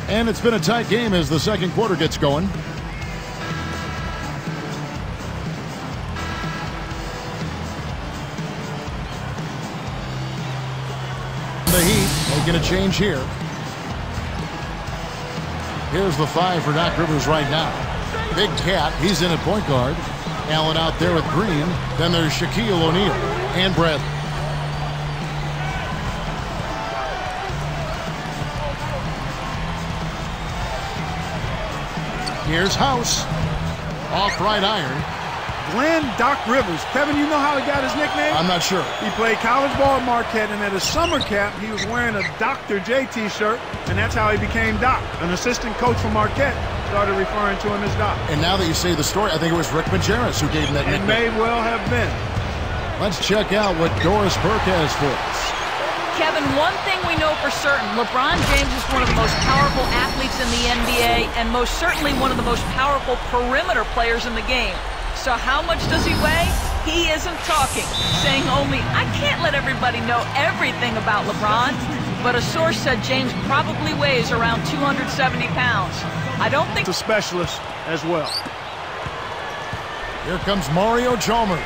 And it's been a tight game as the second quarter gets going. The Heat making a change here. Here's the 5 for Doc Rivers right now. Big Cat, he's in at point guard. Allen out there with Green. Then there's Shaquille O'Neal and Bradley. Here's House. Off right iron. Glenn Doc Rivers. Kevin, you know how he got his nickname? I'm not sure. He played college ball at Marquette, and at his summer camp, he was wearing a Dr. J t-shirt, and that's how he became Doc. An assistant coach from Marquette started referring to him as Doc. And now that you say the story, I think it was Rick Majerus who gave him that nickname. It may well have been. Let's check out what Doris Burke has for us. Kevin, one thing we know for certain, LeBron James is one of the most powerful athletes in the NBA and most certainly one of the most powerful perimeter players in the game. So how much does he weigh? He isn't talking, saying only, I can't let everybody know everything about LeBron. But a source said James probably weighs around 270 pounds. I don't think... ...a specialist as well. Here comes Mario Chalmers.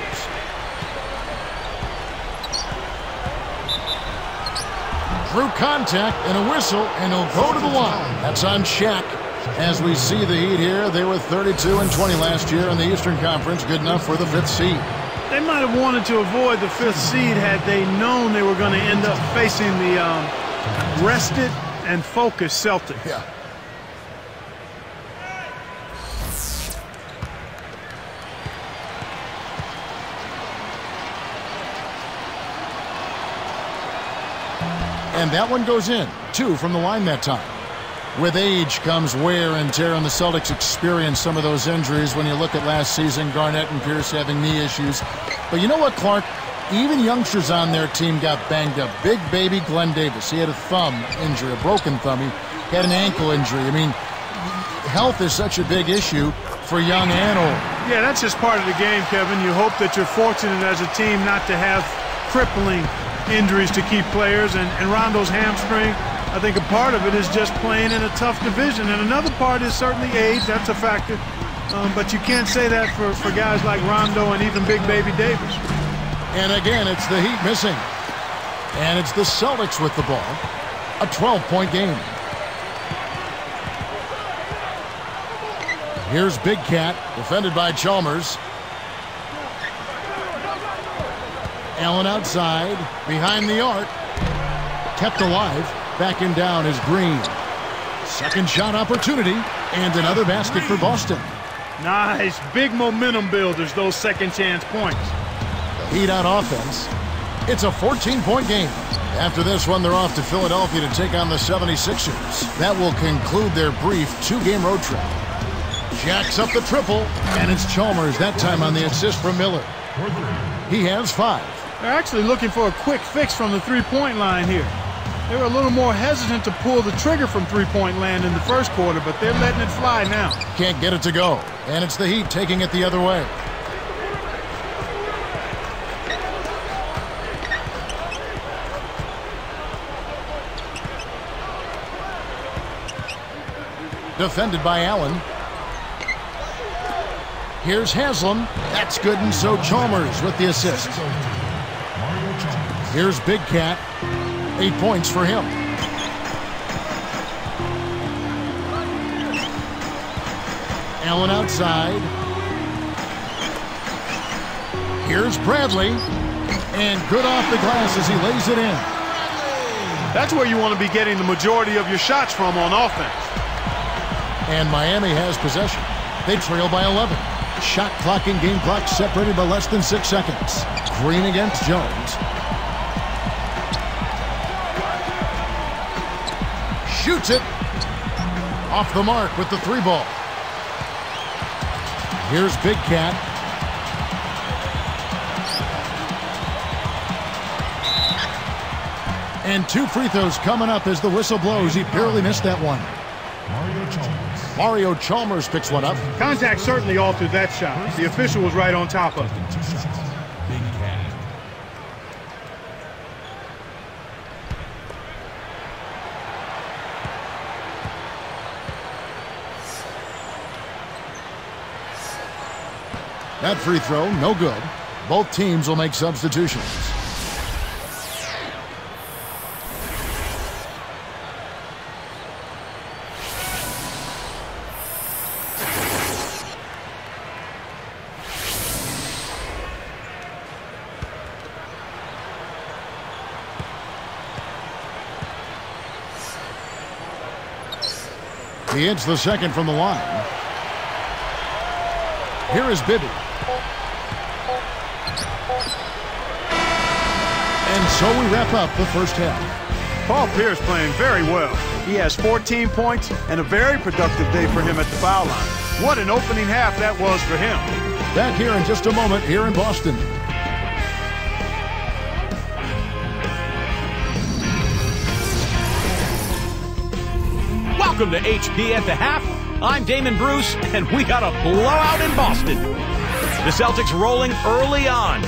Through contact and a whistle, and he'll go to the line. That's on Shaq. As we see the Heat here, they were 32-20 last year in the Eastern Conference, good enough for the 5th seed. They might have wanted to avoid the 5th seed had they known they were going to end up facing the rested and focused Celtics. Yeah. And that one goes in. 2 from the line that time. With age comes wear and tear, and the Celtics experienced some of those injuries when you look at last season, Garnett and Pierce having knee issues. But you know what, Clark? Even youngsters on their team got banged up. Big baby Glenn Davis, he had a thumb injury, a broken thumb. He had an ankle injury. I mean, health is such a big issue for young and old. Yeah, that's just part of the game, Kevin. You hope that you're fortunate as a team not to have crippling injuries to key players. And Rondo's hamstring, I think a part of it is just playing in a tough division. And another part is certainly age. That's a factor. But you can't say that for guys like Rondo and even Big Baby Davis. And again, it's the Heat missing. And it's the Celtics with the ball. A 12-point game. Here's Big Cat, defended by Chalmers. Allen outside, behind the arc. Kept alive. Backing down is Green. Second shot opportunity, and another basket for Boston. Nice. Big momentum builders, those second chance points. Heat on offense. It's a 14-point game. After this one, they're off to Philadelphia to take on the 76ers. That will conclude their brief 2-game road trip. Jacks up the triple, and it's Chalmers that time on the assist from Miller. He has 5. They're actually looking for a quick fix from the three-point line here. They were a little more hesitant to pull the trigger from three-point land in the first quarter, but they're letting it fly now. Can't get it to go, and it's the Heat taking it the other way. Defended by Allen. Here's Haslam. That's good, and so Chalmers with the assist. Here's Big Cat. 8 points for him. Allen outside. Here's Bradley. And good off the glass as he lays it in. That's where you want to be getting the majority of your shots from on offense. And Miami has possession. They trail by 11. Shot clock and game clock separated by less than 6 seconds. Green against Jones. Shoots it. Off the mark with the 3 ball. Here's Big Cat. And 2 free throws coming up as the whistle blows. He barely missed that one. Mario Chalmers picks one up. Contact certainly altered that shot. The official was right on top of it. That free throw, no good. Both teams will make substitutions. He hits the second from the line. Here is Bibby. And so we wrap up the first half. Paul Pierce playing very well. He has 14 points and a very productive day for him at the foul line. What an opening half that was for him. Back here in just a moment here in Boston. Welcome to HP at the half. I'm Damon Bruce, and we got a blowout in Boston. The Celtics rolling early on.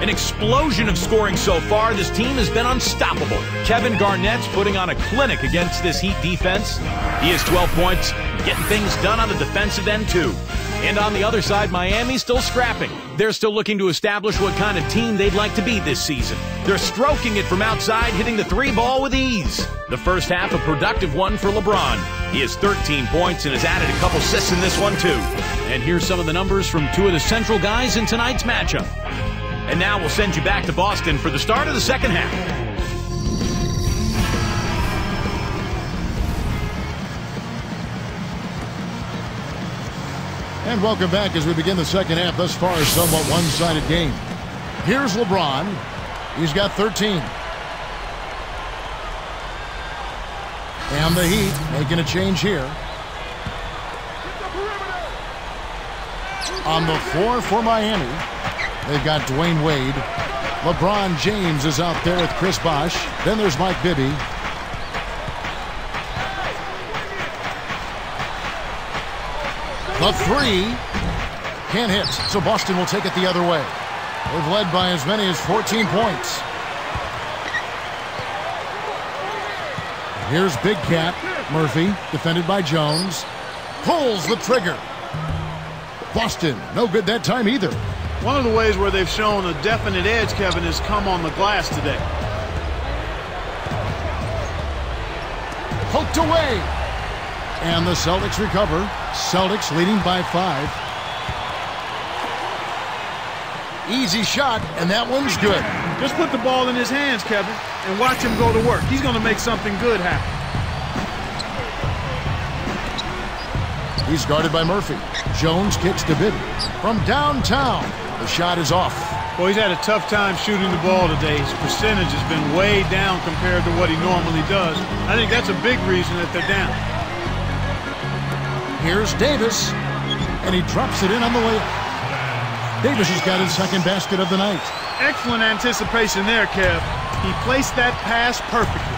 An explosion of scoring so far. This team has been unstoppable. Kevin Garnett's putting on a clinic against this Heat defense. He has 12 points, getting things done on the defensive end, too. And on the other side, Miami's still scrapping. They're still looking to establish what kind of team they'd like to be this season. They're stroking it from outside, hitting the three ball with ease. The first half, a productive one for LeBron. He has 13 points and has added a couple assists in this one, too. And here's some of the numbers from two of the central guys in tonight's matchup. And now we'll send you back to Boston for the start of the second half. And welcome back as we begin the second half. Thus far, a somewhat one-sided game. Here's LeBron. He's got 13. And the Heat making a change here. On the floor for Miami, they've got Dwayne Wade. LeBron James is out there with Chris Bosh. Then there's Mike Bibby. The three can't hit, so Boston will take it the other way. They've led by as many as 14 points. Here's Big Cat Murphy, defended by Jones. Pulls the trigger. Boston, no good that time either. One of the ways where they've shown a definite edge, Kevin, has come on the glass today. Poked away. And the Celtics recover. Celtics leading by 5. Easy shot, and that one's good. Just put the ball in his hands, Kevin, and watch him go to work. He's going to make something good happen. He's guarded by Murphy. Jones kicks to Bibby. From downtown, the shot is off. Well, he's had a tough time shooting the ball today. His percentage has been way down compared to what he normally does. I think that's a big reason that they're down. Here's Davis, and he drops it in on the layup. Davis has got his second basket of the night. Excellent anticipation there, Kev. He placed that pass perfectly.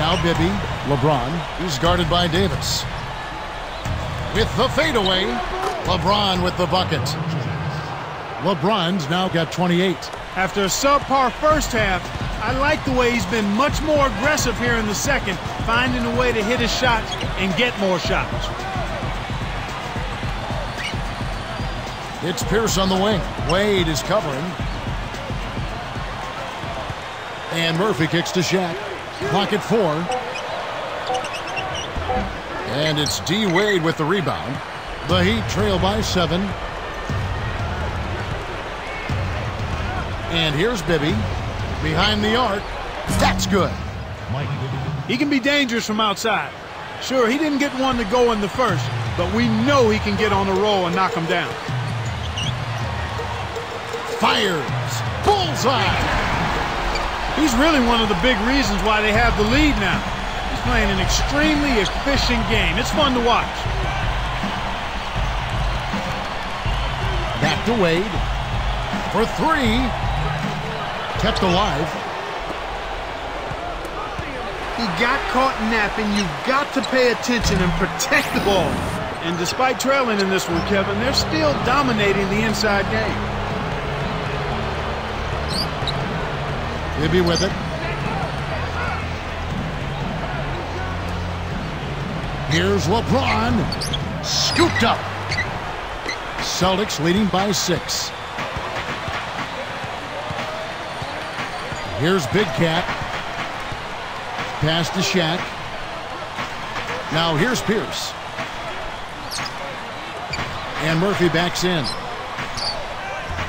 Now Bibby, LeBron, he's guarded by Davis. With the fadeaway, LeBron with the bucket. LeBron's now got 28. After a subpar first half, I like the way he's been much more aggressive here in the second, finding a way to hit his shots and get more shots. It's Pierce on the wing. Wade is covering. And Murphy kicks to Shaq. Clock at 4. And it's D. Wade with the rebound. The Heat trail by 7. And here's Bibby. Behind the arc. That's good. He can be dangerous from outside. Sure, he didn't get one to go in the first, but we know he can get on a roll and knock him down. Fires. Bullseye. He's really one of the big reasons why they have the lead now. He's playing an extremely efficient game. It's fun to watch. Back to Wade. For 3. Kept alive. He got caught napping. You've got to pay attention and protect the ball. And despite trailing in this one, Kevin, they're still dominating the inside game. Bibby with it. Here's LeBron. Scooped up. Celtics leading by 6. Here's Big Cat. Pass to Shaq. Now here's Pierce. And Murphy backs in.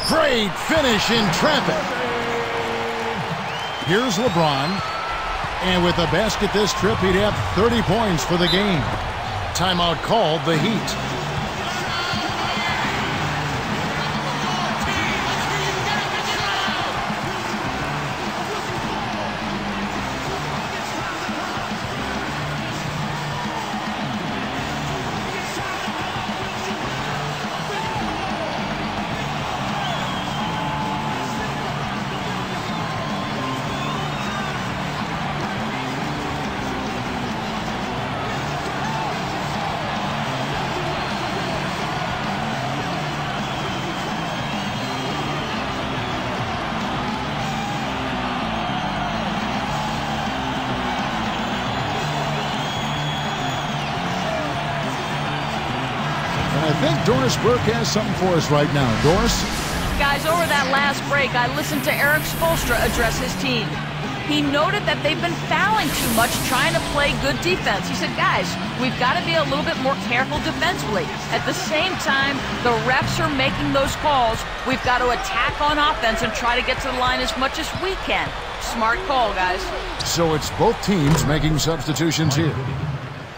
Great finish in traffic. Here's LeBron. And with a basket this trip, he'd have 30 points for the game. Timeout called, the Heat. I think Doris Burke has something for us right now. Doris? Guys, over that last break, I listened to Eric Spoelstra address his team. He noted that they've been fouling too much trying to play good defense. He said, guys, we've got to be a little bit more careful defensively. At the same time, the refs are making those calls. We've got to attack on offense and try to get to the line as much as we can. Smart call, guys. So it's both teams making substitutions here.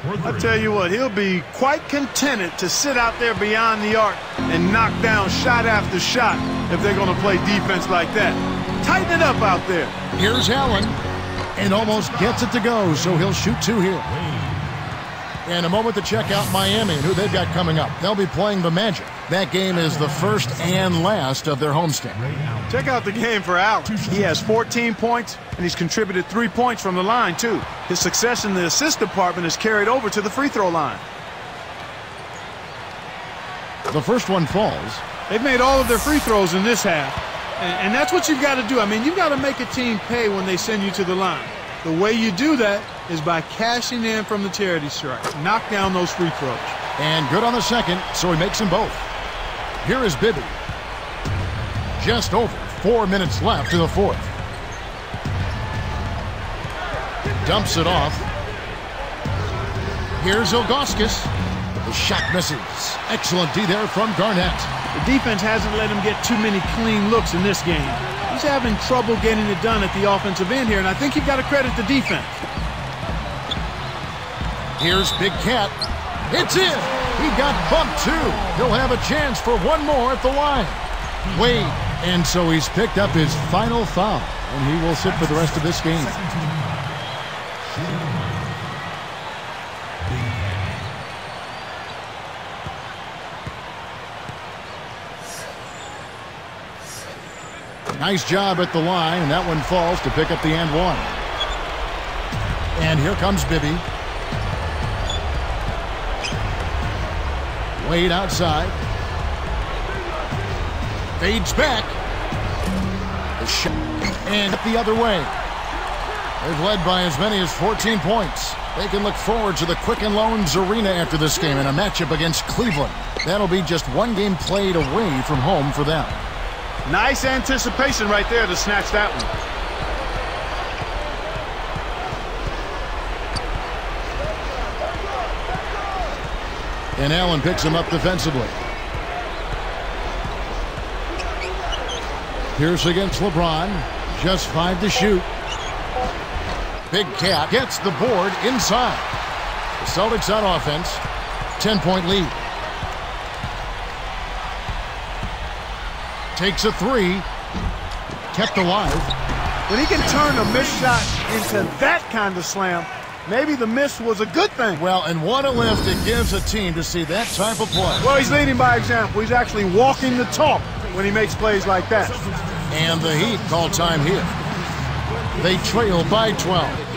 I tell you what, he'll be quite contented to sit out there beyond the arc and knock down shot after shot if they're going to play defense like that. Tighten it up out there. Here's Allen, and almost gets it to go, so he'll shoot 2 here. And a moment to check out Miami and who they've got coming up. They'll be playing the Magic. That game is the first and last of their homestand. Check out the game for Allen. He has 14 points, and he's contributed 3 points from the line, too. His success in the assist department is carried over to the free throw line. The first one falls. They've made all of their free throws in this half, and that's what you've got to do. I mean, you've got to make a team pay when they send you to the line. The way you do that is by cashing in from the charity strike. Knock down those free throws. And good on the second, so he makes them both. Here is Bibby. Just over 4 minutes left in the fourth. Dumps it off. Here's Ilgauskas. The shot misses. Excellent D there from Garnett. The defense hasn't let him get too many clean looks in this game. He's having trouble getting it done at the offensive end here, and I think you've got to credit the defense. Here's Big Cat. It's in. He got bumped, too. He'll have a chance for one more at the line. Wade. And so he's picked up his final foul, and he will sit for the rest of this game. Nice job at the line, and that one falls to pick up the and one. And here comes Bibby. Wade outside. Fades back. The shot. And the other way. They've led by as many as 14 points. They can look forward to the Quicken Loans Arena after this game in a matchup against Cleveland. That'll be just one game played away from home for them. Nice anticipation right there to snatch that one. And Allen picks him up defensively. Pierce against LeBron. Just 5 to shoot. Big Cat gets the board inside. The Celtics on offense. 10-point lead. Takes a 3. Kept alive. When he can turn a missed shot into that kind of slam, maybe the miss was a good thing. Well, and what a lift it gives a team to see that type of play. Well, he's leading by example. He's actually walking the talk when he makes plays like that. And the Heat call time here. They trail by 12.